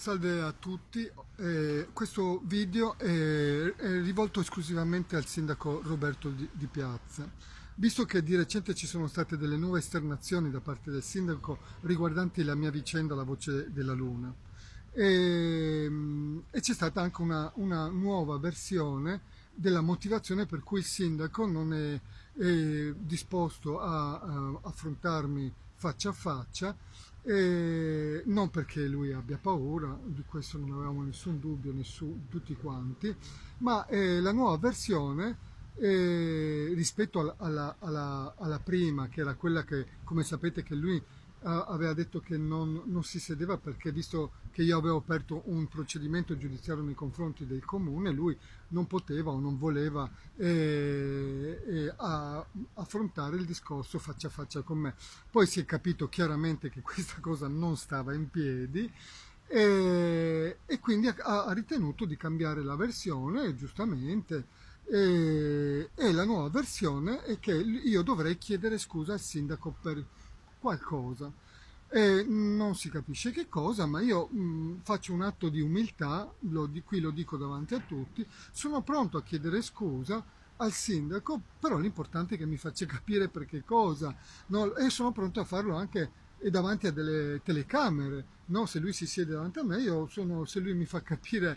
Salve a tutti. Questo video è rivolto esclusivamente al sindaco Roberto Di Piazza. Visto che di recente ci sono state delle nuove esternazioni da parte del sindaco riguardanti la mia vicenda, la voce della Luna, e c'è stata anche una nuova versione della motivazione per cui il sindaco non è disposto a affrontarmi faccia a faccia, non perché lui abbia paura, di questo non avevamo nessun dubbio, tutti quanti, ma la nuova versione rispetto alla prima, che era quella che, come sapete, che lui aveva detto che non si sedeva perché, visto che io avevo aperto un procedimento giudiziario nei confronti del comune, lui non poteva o non voleva affrontare il discorso faccia a faccia con me. Poi si è capito chiaramente che questa cosa non stava in piedi, e quindi ha ritenuto di cambiare la versione, giustamente, e la nuova versione è che io dovrei chiedere scusa al sindaco per qualcosa. Non si capisce che cosa, ma io faccio un atto di umiltà, qui lo dico davanti a tutti, sono pronto a chiedere scusa al sindaco, però l'importante è che mi faccia capire per che cosa, no? E sono pronto a farlo anche davanti a delle telecamere, no? Se lui si siede davanti a me, se lui mi fa capire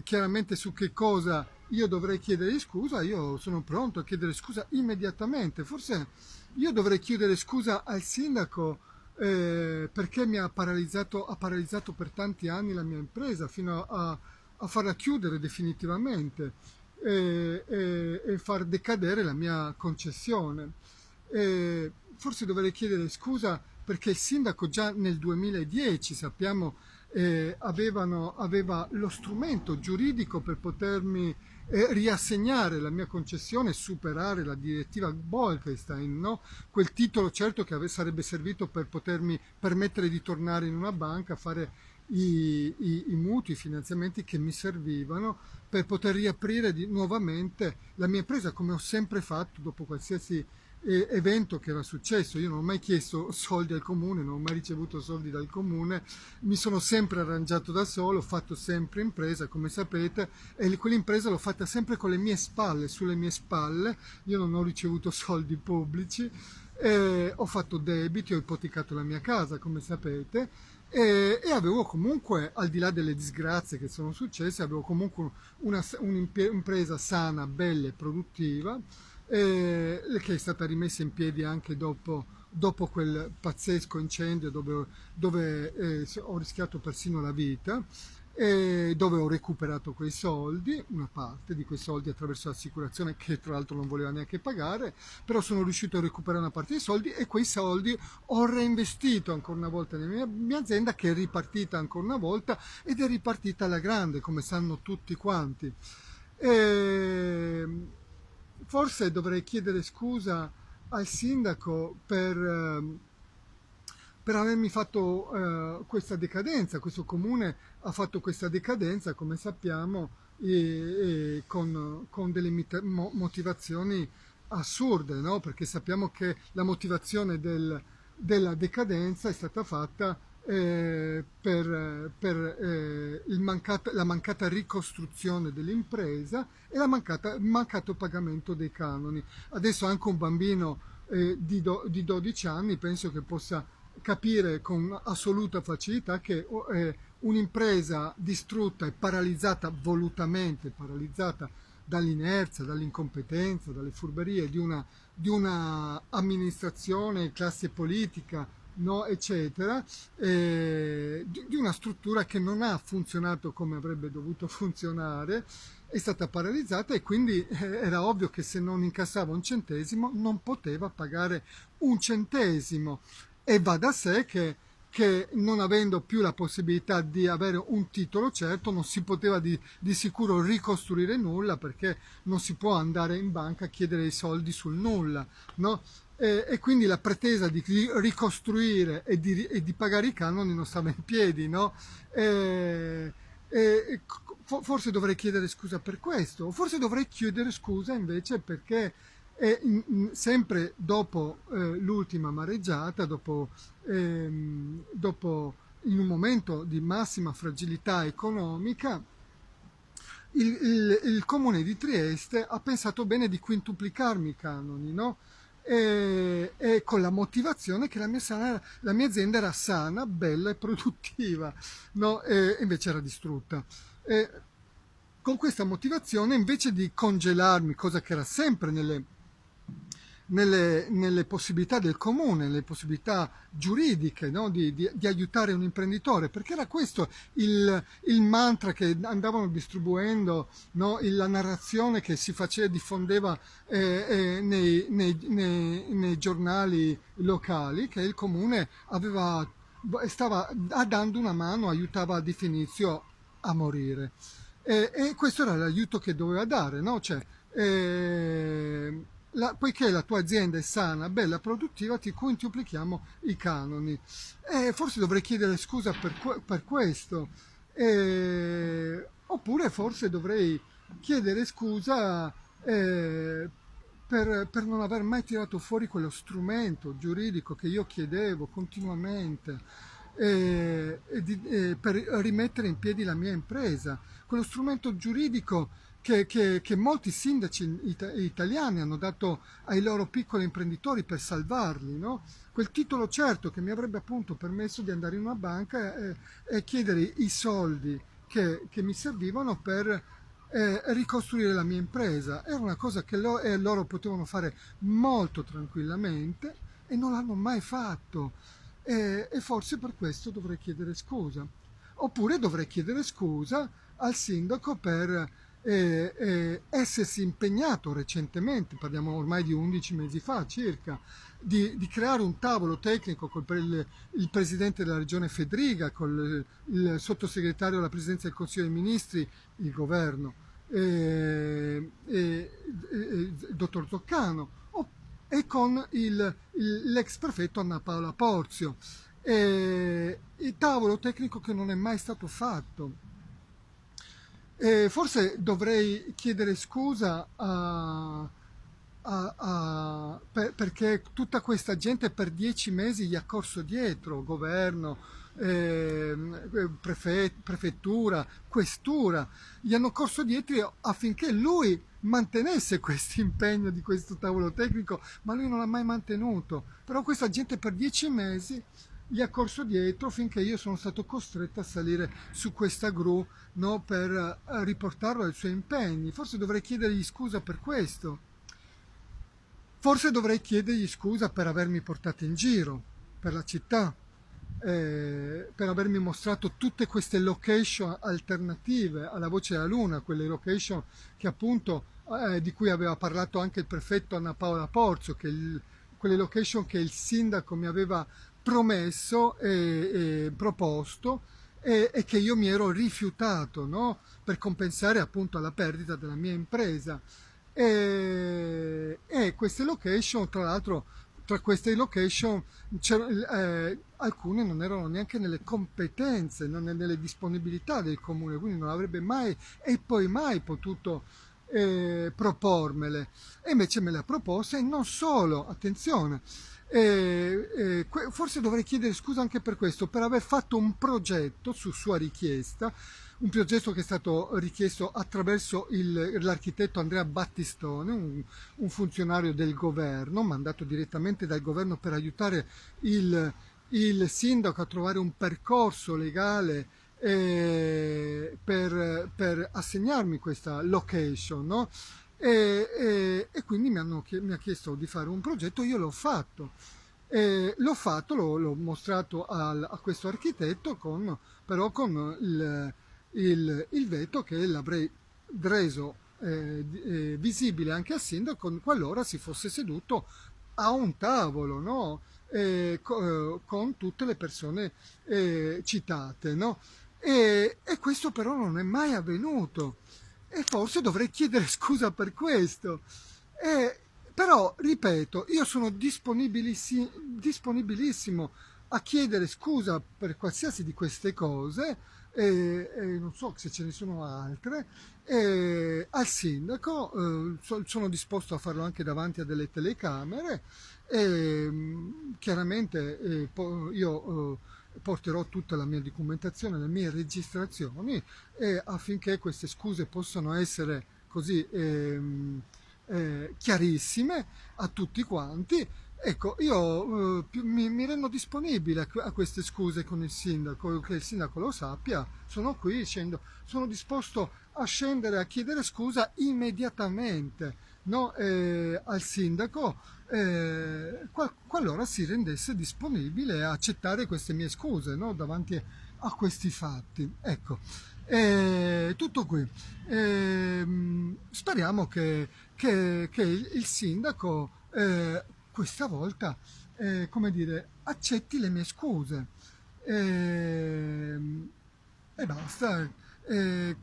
chiaramente su che cosa io dovrei chiedere scusa, io sono pronto a chiedere scusa immediatamente. Forse io dovrei chiedere scusa al sindaco perché ha paralizzato per tanti anni la mia impresa fino a farla chiudere definitivamente e far decadere la mia concessione. Forse dovrei chiedere scusa perché il sindaco già nel 2010, sappiamo, aveva lo strumento giuridico per potermi riassegnare la mia concessione e superare la direttiva Bolkestein, no? Quel titolo certo che sarebbe servito per potermi permettere di tornare in una banca a fare i mutui, i finanziamenti che mi servivano per poter riaprire nuovamente la mia impresa, come ho sempre fatto dopo qualsiasi evento che era successo. Io non ho mai chiesto soldi al comune, non ho mai ricevuto soldi dal comune, mi sono sempre arrangiato da solo, ho fatto sempre impresa, come sapete, e quell'impresa l'ho fatta sempre con le mie spalle, sulle mie spalle. Io non ho ricevuto soldi pubblici, ho fatto debiti, ho ipotecato la mia casa, come sapete, e avevo comunque, al di là delle disgrazie che sono successe, avevo comunque un'impresa sana, bella e produttiva, che è stata rimessa in piedi anche dopo quel pazzesco incendio dove ho rischiato persino la vita, e dove ho recuperato quei soldi, una parte di quei soldi attraverso l'assicurazione che tra l'altro non voleva neanche pagare, però sono riuscito a recuperare una parte dei soldi e quei soldi ho reinvestito ancora una volta nella mia azienda, che è ripartita ancora una volta ed è ripartita alla grande, come sanno tutti quanti. E forse dovrei chiedere scusa al sindaco per avermi fatto questa decadenza. Questo comune ha fatto questa decadenza, come sappiamo, con delle motivazioni assurde, no? Perché sappiamo che la motivazione della decadenza è stata fatta per la mancata ricostruzione dell'impresa e il mancato pagamento dei canoni. Adesso anche un bambino di 12 anni penso che possa capire con assoluta facilità che un'impresa distrutta e paralizzata, volutamente paralizzata dall'inerzia, dall'incompetenza, dalle furberie di una amministrazione, classe politica, no, eccetera, di una struttura che non ha funzionato come avrebbe dovuto funzionare, è stata paralizzata, e quindi era ovvio che se non incassava un centesimo non poteva pagare un centesimo. E va da sé che non avendo più la possibilità di avere un titolo certo, non si poteva di sicuro ricostruire nulla, perché non si può andare in banca a chiedere i soldi sul nulla, no? E quindi la pretesa di ricostruire e di pagare i canoni non stava in piedi, no? Forse dovrei chiedere scusa per questo, o forse dovrei chiedere scusa invece perché sempre dopo l'ultima mareggiata, dopo in un momento di massima fragilità economica, il comune di Trieste ha pensato bene di quintuplicarmi i canoni, no? E con la motivazione che la mia azienda era sana, bella e produttiva, no? E invece era distrutta. E con questa motivazione, invece di congelarmi, cosa che era sempre nelle possibilità del comune, nelle possibilità giuridiche, no? Di aiutare un imprenditore, perché era questo il mantra che andavano distribuendo, no? La narrazione che si faceva, diffondeva nei giornali locali, che il comune stava dando una mano, aiutava Di Finizio a morire. E questo era l'aiuto che doveva dare, no? Cioè, poiché la tua azienda è sana, bella, produttiva, ti quintuplichiamo i canoni. E forse dovrei chiedere scusa per questo. Oppure forse dovrei chiedere scusa per non aver mai tirato fuori quello strumento giuridico che io chiedevo continuamente per rimettere in piedi la mia impresa. Quello strumento giuridico che molti sindaci italiani hanno dato ai loro piccoli imprenditori per salvarli, no? Quel titolo certo che mi avrebbe appunto permesso di andare in una banca e chiedere i soldi che mi servivano per ricostruire la mia impresa. Era una cosa che loro potevano fare molto tranquillamente e non l'hanno mai fatto. E forse per questo dovrei chiedere scusa. Oppure dovrei chiedere scusa al sindaco per essersi impegnato recentemente, parliamo ormai di 11 mesi fa circa, di creare un tavolo tecnico con il presidente della regione Fedriga, con il sottosegretario alla presidenza del Consiglio dei Ministri, il governo, il dottor Zoccano, e con l'ex prefetto Anna Paola Porzio. Il tavolo tecnico che non è mai stato fatto. Forse dovrei chiedere scusa perché tutta questa gente per 10 mesi gli ha corso dietro, governo, prefettura, questura, gli hanno corso dietro affinché lui mantenesse questo impegno di questo tavolo tecnico, ma lui non l'ha mai mantenuto. Però questa gente per 10 mesi gli ha corso dietro finché io sono stato costretto a salire su questa gru, no, per riportarlo ai suoi impegni. Forse dovrei chiedergli scusa per questo. Forse dovrei chiedergli scusa per avermi portato in giro per la città, per avermi mostrato tutte queste location alternative alla Voce della Luna, quelle location che appunto di cui aveva parlato anche il prefetto Anna Paola Porzio, quelle location che il sindaco mi aveva promesso e proposto e che io mi ero rifiutato, no? Per compensare appunto la perdita della mia impresa. E queste location, tra l'altro, tra queste location alcune non erano neanche nelle competenze, non nelle disponibilità del comune, quindi non avrebbe mai e poi mai potuto propormele. E invece me le ha proposte e non solo, attenzione, forse dovrei chiedere scusa anche per questo, per aver fatto un progetto su sua richiesta, un progetto che è stato richiesto attraverso l'architetto Andrea Battistone, un funzionario del governo, mandato direttamente dal governo per aiutare il sindaco a trovare un percorso legale per assegnarmi questa location, no? E quindi mi ha chiesto di fare un progetto, io l'ho fatto. L'ho mostrato a questo architetto, però con il veto che l'avrei reso visibile anche al sindaco qualora si fosse seduto a un tavolo, no? Con tutte le persone citate, no? E questo però non è mai avvenuto e forse dovrei chiedere scusa per questo. Però, ripeto, io sono disponibilissimo a chiedere scusa per qualsiasi di queste cose, non so se ce ne sono altre, al sindaco, sono disposto a farlo anche davanti a delle telecamere, chiaramente io porterò tutta la mia documentazione, le mie registrazioni, affinché queste scuse possano essere così chiarissime a tutti quanti. Ecco, io mi rendo disponibile a queste scuse con il sindaco, che il sindaco lo sappia, sono qui, sono disposto a scendere a chiedere scusa immediatamente, no, al sindaco, qualora si rendesse disponibile a accettare queste mie scuse, no, davanti a questi fatti. Ecco, tutto qui. Speriamo che il sindaco questa volta, come dire, accetti le mie scuse. E basta. Eh,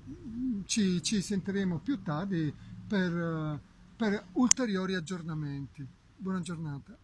ci sentiremo più tardi per ulteriori aggiornamenti. Buona giornata.